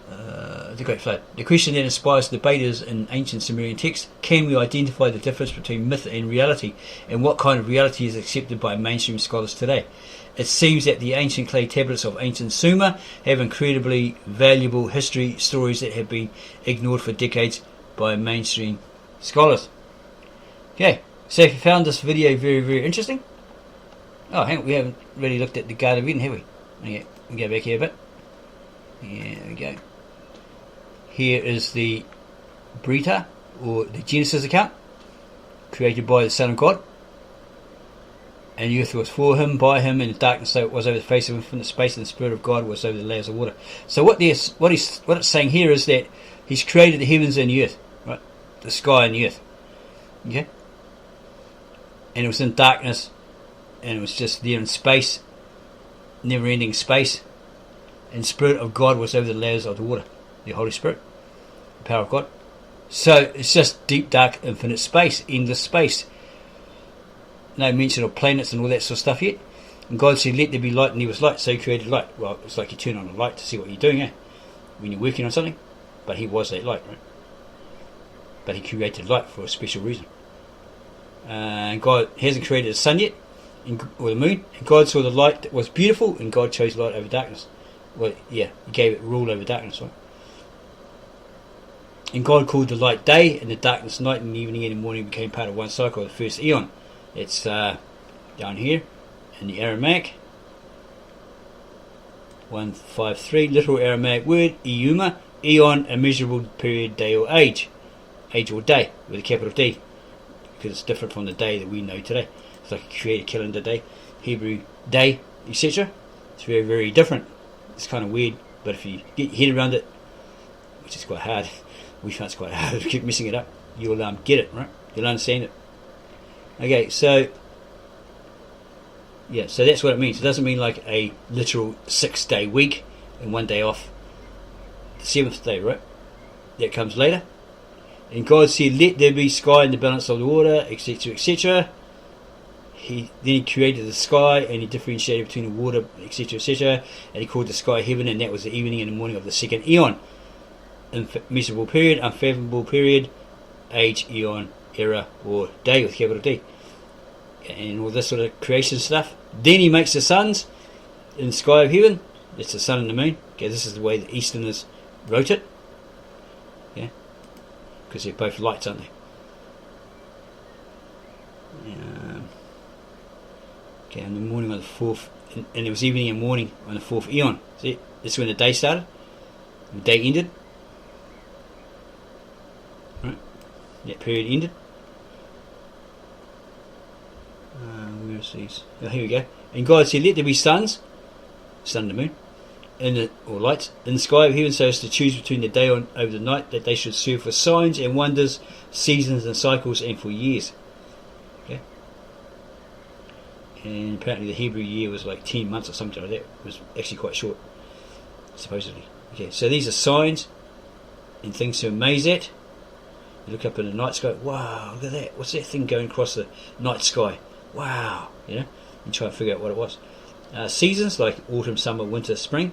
A: the Great Flood? The question that inspires debaters in ancient Sumerian texts: can we identify the difference between myth and reality, and what kind of reality is accepted by mainstream scholars today? It seems that the ancient clay tablets of ancient Sumer have incredibly valuable history stories that have been ignored for decades by mainstream scholars. Okay, so if you found this video very, very interesting, hang on, we haven't really looked at the Garden of Eden, have we? Okay, we go back here a bit. Here we go. Here is the Brita, or the Genesis account, created by the Son of God. And the earth was for him, by him, and the darkness was over the face of infinite space, and the Spirit of God was over the layers of water. So what it's saying here is that He's created the heavens and the earth, right? The sky and the earth. Okay? And it was in darkness, and it was just there in space, never-ending space, and the Spirit of God was over the layers of the water, the Holy Spirit, the power of God. So it's just deep, dark, infinite space, endless space. no mention of planets and all that sort of stuff yet. And God said, let there be light, and there was light, so he created light. Well, it's like you turn on a light to see what you're doing, when you're working on something. But he was that light, right? But he created light for a special reason. And God hasn't created the sun yet, or the moon. And God saw the light that was beautiful, and God chose light over darkness. Well, yeah, he gave it rule over darkness, right? And God called the light day, and the darkness night, and the evening and the morning became part of one cycle of the first eon. It's down here in the Aramaic. 153, literal Aramaic word, euma, eon, immeasurable period, day or age. Age or day, with a capital D, because it's different from the day that we know today. It's like a created calendar day, Hebrew day, etc. It's very, very different. It's kind of weird, but if you get your head around it, which is quite hard, we find it's quite hard to keep messing it up, you'll get it, right? You'll understand it. Okay, so yeah, so that's what it means. It doesn't mean like a literal 6-day week and 1 day off. The 7th day, right? That comes later. And God said, let there be sky in the balance of the water, etc., etc. Then he created the sky, and he differentiated between the water, etc., etc. And he called the sky heaven, and that was the evening and the morning of the second eon. Immeasurable period, unfathomable period, age, eon, era, or day with capital D. And all this sort of creation stuff. Then he makes the suns in the sky of heaven. It's the sun and the moon. Okay, this is the way the Easterners wrote it. Yeah, because they're both lights, aren't they? Okay, on the morning of the fourth, and it was evening and morning on the fourth eon. See, that's when the day started. The day ended. Right, that period ended. Where is these? Oh, here we go. And God said, let there be suns, sun and the moon, or lights, in the sky of heaven, so as to choose between the day and over the night, that they should serve for signs and wonders, seasons and cycles, and for years. Okay. And apparently the Hebrew year was like 10 months or something like that. It was actually quite short, supposedly. Okay, so these are signs and things to amaze at. You look up in the night sky, wow, look at that. What's that thing going across the night sky? Wow, and try and figure out what it was. Seasons like autumn, summer, winter, spring,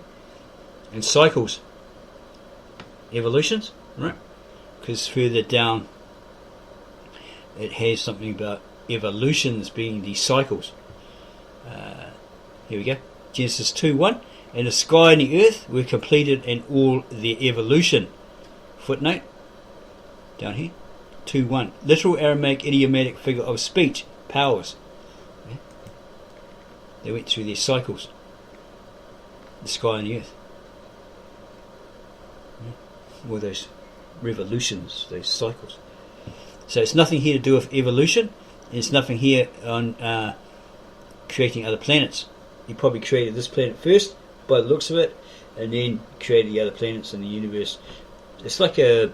A: and cycles, evolutions, right? Because further down it has something about evolutions being these cycles. Here we go. Genesis 2:1, and the sky and the earth were completed in all their evolution. Footnote down here, 2:1, literal Aramaic idiomatic figure of speech, powers. They went through their cycles, the sky and the earth. All those revolutions, those cycles. So it's nothing here to do with evolution, and it's nothing here on creating other planets. He probably created this planet first, by the looks of it, and then created the other planets in the universe. It's like a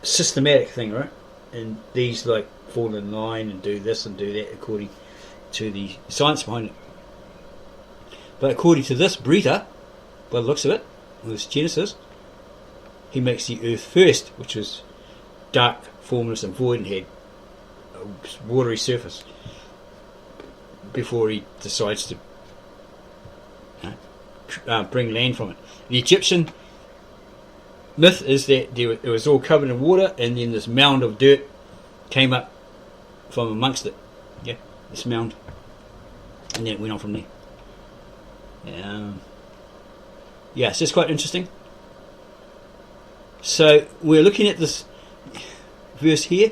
A: systematic thing, right? And these like fall in line and do this and do that according to the science behind it. But according to this Brita, by the looks of it, this Genesis, he makes the earth first, which was dark, formless and void, and had a watery surface, before he decides to bring land from it. The Egyptian myth is that it was all covered in water, and then this mound of dirt came up from amongst it. Yeah, this mound, and then it went on from there. Yeah, so it's quite interesting. So we're looking at this verse here.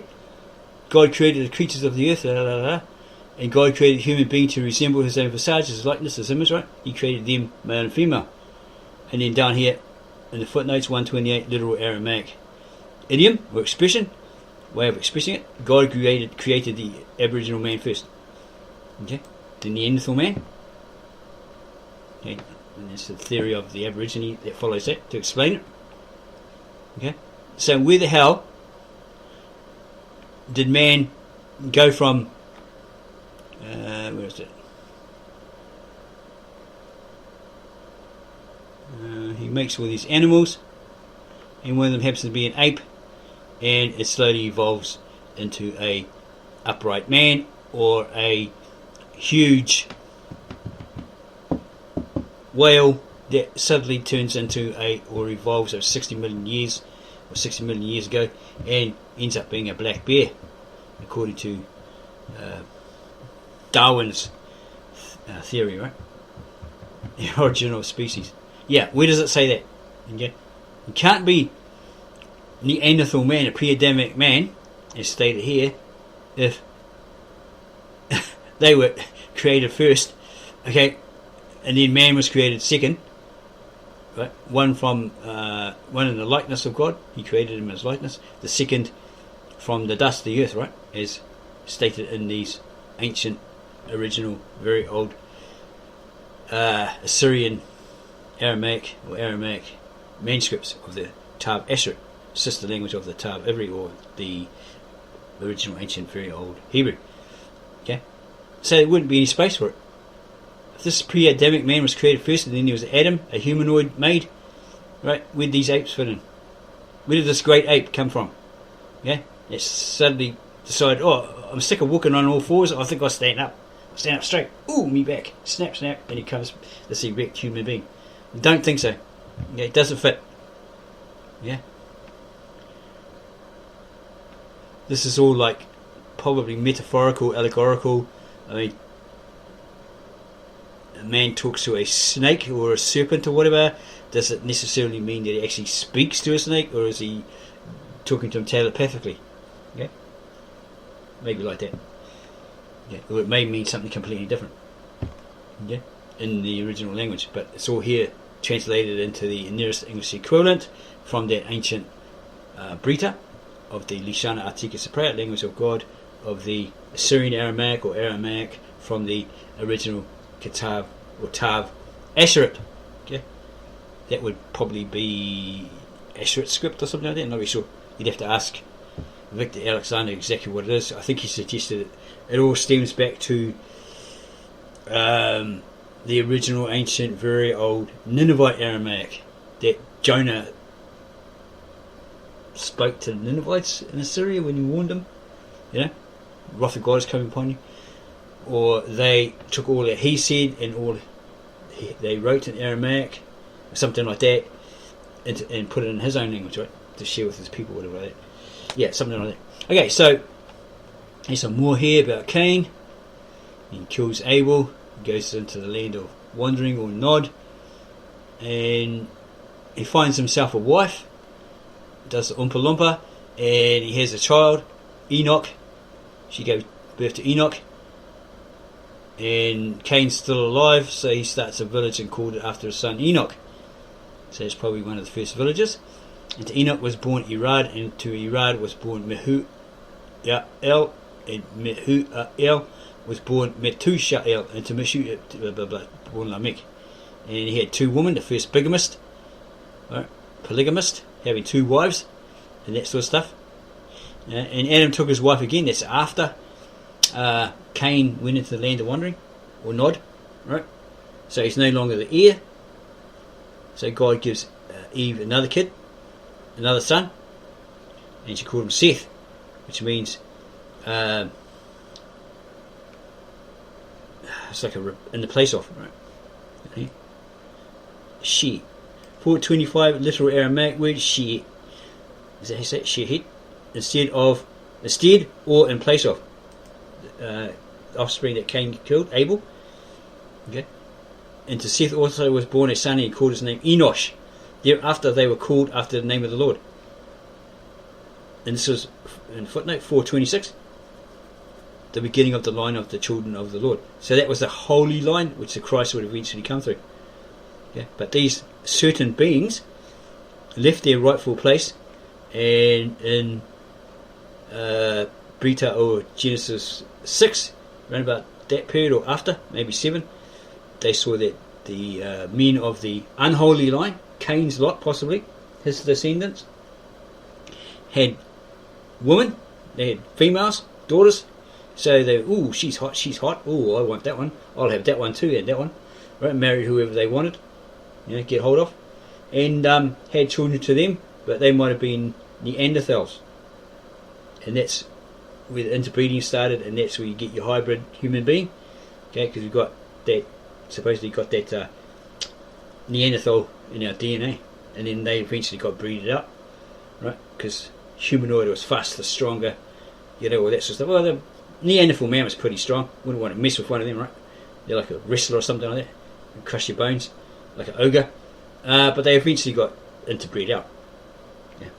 A: God created the creatures of the earth, and God created human being to resemble his own visage, his likeness, his image, right? He created them, male and female. And then down here in the footnotes, 128, literal Aramaic idiom or expression, way of expressing it. God created the Aboriginal man first. Okay, the Neanderthal man. Okay, and that's the theory of the Aborigine that follows that to explain it. Okay, so where the hell did man go from? Where is it? He makes all these animals, and one of them happens to be an ape, and it slowly evolves into a upright man, or a huge whale that suddenly turns into or evolves over 60 million years or 60 million years ago and ends up being a black bear, according to Darwin's theory, right? The origin of species. Yeah, where does it say that? Okay. You can't be Neanderthal man, a pre-Adamic man, as stated here, if they were created first, okay, and then man was created second, right? One in the likeness of God, he created him as likeness. The second from the dust of the earth, right, as stated in these ancient, original, very old Assyrian, Aramaic manuscripts of the Tav Asher, sister language of the Tav Ivri, or the original ancient, very old Hebrew. Okay, so there wouldn't be any space for it. If this pre-Adamic man was created first, and then there was Adam, a humanoid made, right? Where'd these apes fit in? Where did this great ape come from? Okay, it suddenly decided, oh, I'm sick of walking on all fours. I think I'll stand up. I'll stand up straight. Ooh, me back. Snap, snap, and he comes this erect human being. Don't think so. Okay, it doesn't fit. Yeah. This is all like probably metaphorical, allegorical. I mean, a man talks to a snake or a serpent or whatever. Does it necessarily mean that he actually speaks to a snake, or is he talking to him telepathically? Okay, maybe like that. Yeah, or it may mean something completely different. Yeah, in the original language, but it's all here translated into the nearest English equivalent from that ancient Brita of the Lishana Artika Saprat, language of God, of the Assyrian Aramaic or Aramaic from the original Ketav or Tav Asherit. Okay, that would probably be Asherit script or something like that. I'm not really sure. You'd have to ask Victor Alexander exactly what it is. I think he suggested it all stems back to the original ancient, very old Ninevite Aramaic that Jonah spoke to the Ninevites in Assyria when he warned them, you know, wrath of God is coming upon you. Or they took all that he said and all they wrote in Aramaic or something like that and put it in his own language, right, to share with his people, whatever like that. Yeah, something like that. Okay, so here's some more here about Cain. He kills Abel, goes into the land of wandering or Nod, and he finds himself a wife, does the Oompa Loompa, and he has a child, Enoch. She gave birth to Enoch, and Cain's still alive, so he starts a village and called it after his son Enoch. So it's probably one of the first villages. And to Enoch was born Irad, and to Irad was born Mehujael, and Mehujael was born Metushael, and to Metushael born Lamech. And he had two women, the first bigamist, right, polygamist, having two wives, and that sort of stuff. And Adam took his wife again, that's after Cain went into the land of wandering, or Nod, right? So he's no longer the heir. So God gives Eve another kid, another son, and she called him Seth, which means it's like in the place of, right? Okay. She. 425, literal Aramaic word, she. Is that how you say it? Shehit? Instead or in place of. Offspring that Cain killed, Abel. Okay. And to Seth also was born a son, and he called his name Enosh. Thereafter they were called after the name of the Lord. And this was in footnote 426, the beginning of the line of the children of the Lord. So that was the holy line which the Christ would eventually come through. Yeah, but these certain beings left their rightful place, and in Brita or Genesis 6, around about that period or after, maybe 7, they saw that the men of the unholy line, Cain's lot possibly, his descendants, had women, they had females, daughters, so they, ooh, she's hot, ooh, I want that one, I'll have that one too, and that one, right, marry whoever they wanted, you know, get hold of, and had children to them, but they might have been Neanderthals, and that's where the interbreeding started, and that's where you get your hybrid human being. Okay, because we've got that, supposedly got that Neanderthal in our DNA, and then they eventually got breeded out, right? Because humanoid was faster, stronger, you know, all that sort of stuff. Well, the Neanderthal man was pretty strong. Wouldn't want to mess with one of them, right? They're like a wrestler or something like that, and crush your bones like an ogre. But they eventually got interbreed out, yeah,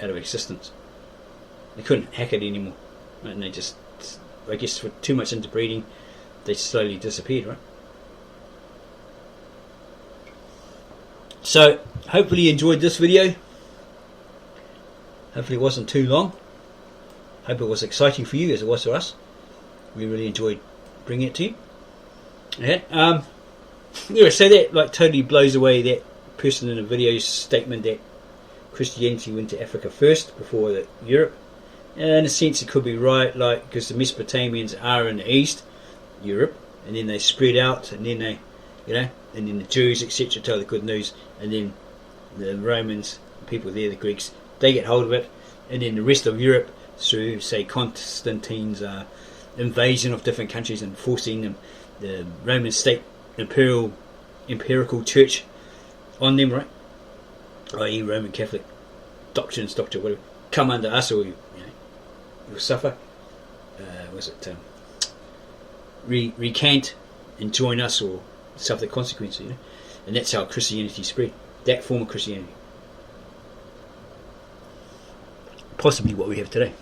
A: out of existence. They couldn't hack it anymore, right? And they just, I guess, for too much interbreeding, they slowly disappeared, right? So, hopefully you enjoyed this video. Hopefully it wasn't too long. Hope it was exciting for you as it was for us. We really enjoyed bringing it to you. Okay. Yeah, so that like totally blows away that person in the video's statement that Christianity went to Africa first before Europe. In a sense, it could be right, like, because the Mesopotamians are in the east, Europe, and then they spread out, and then they, you know, and then the Jews, etc., tell the good news, and then the Romans, the people there, the Greeks, they get hold of it, and then the rest of Europe, through, say, Constantine's invasion of different countries and forcing them, the Roman state, empirical church on them, right? I.e. Roman Catholic doctrines, whatever, come under us, or you know, you'll suffer. Recant and join us, or suffer the consequences, you know? And that's how Christianity spread. That form of Christianity, possibly what we have today.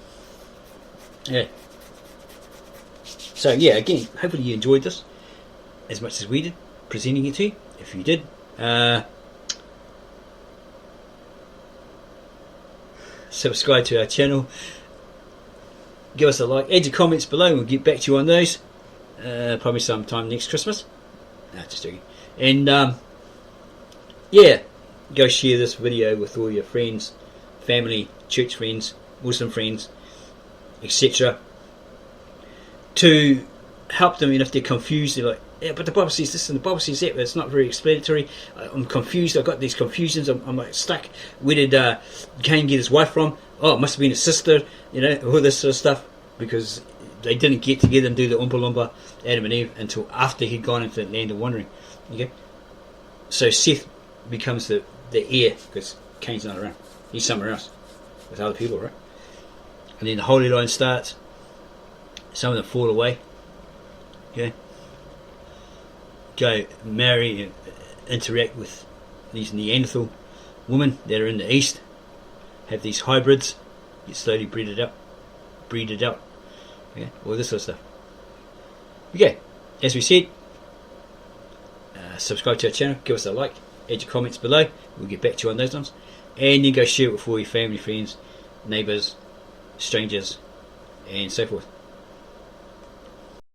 A: Yeah. So yeah, again, hopefully you enjoyed this as much as we did presenting it to you. If you did, subscribe to our channel, give us a like, add your comments below, and we'll get back to you on those, probably sometime next Christmas. No, just joking. And yeah, go share this video with all your friends, family, church friends, Muslim friends, etc., to help them. And if they're confused, they're like, yeah, but the Bible says this and the Bible says that, but it's not very explanatory. I'm confused, I've got these confusions, I'm like stuck. Where did Cain get his wife from? Oh, it must have been a sister, you know, all this sort of stuff, because they didn't get together and do the Oompa Loompa, Adam and Eve, until after he'd gone into the land of wandering. Okay, so Seth becomes the heir, because Cain's not around, he's somewhere else with other people, right? And then the holy line starts. Some of them fall away. Okay, go marry and interact with these Neanderthal women that are in the east, have these hybrids, get slowly breeded out. Okay, all this sort of stuff. Okay, as we said, subscribe to our channel, give us a like, add your comments below, we'll get back to you on those ones, and then go share it with all your family, friends, neighbours, strangers, and so forth.